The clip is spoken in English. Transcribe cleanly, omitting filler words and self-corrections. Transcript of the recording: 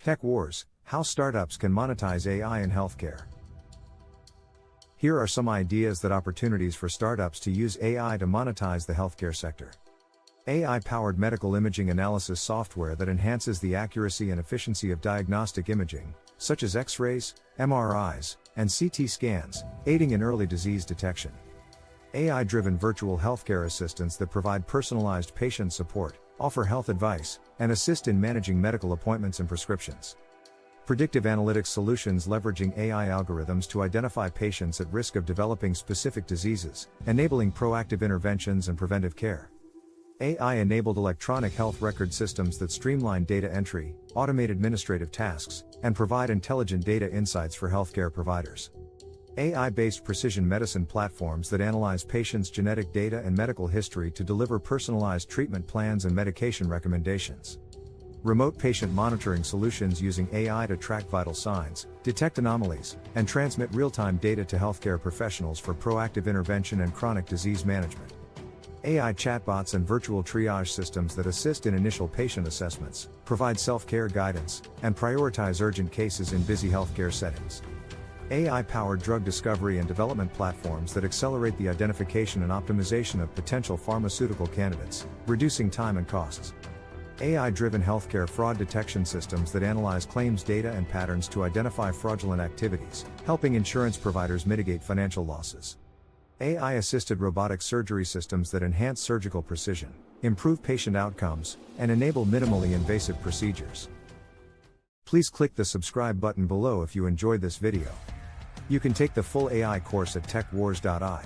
Tech Wars: How Startups Can Monetize AI in Healthcare. Here are some ideas that opportunities for startups to use AI to monetize the healthcare sector. AI-powered medical imaging analysis software that enhances the accuracy and efficiency of diagnostic imaging, such as X-rays, MRIs, and CT scans, aiding in early disease detection. AI-driven virtual healthcare assistants that provide personalized patient support, offer health advice, and assist in managing medical appointments and prescriptions. Predictive analytics solutions leveraging AI algorithms to identify patients at risk of developing specific diseases, enabling proactive interventions and preventive care. AI-enabled electronic health record systems that streamline data entry, automate administrative tasks, and provide intelligent data insights for healthcare providers. AI-based precision medicine platforms that analyze patients' genetic data and medical history to deliver personalized treatment plans and medication recommendations. Remote patient monitoring solutions using AI to track vital signs, detect anomalies, and transmit real-time data to healthcare professionals for proactive intervention and chronic disease management. AI chatbots and virtual triage systems that assist in initial patient assessments, provide self-care guidance, and prioritize urgent cases in busy healthcare settings. AI-powered drug discovery and development platforms that accelerate the identification and optimization of potential pharmaceutical candidates, reducing time and costs. AI-driven healthcare fraud detection systems that analyze claims data and patterns to identify fraudulent activities, helping insurance providers mitigate financial losses. AI-assisted robotic surgery systems that enhance surgical precision, improve patient outcomes, and enable minimally invasive procedures. Please click the subscribe button below if you enjoyed this video. You can take the full AI course at techwars.ai.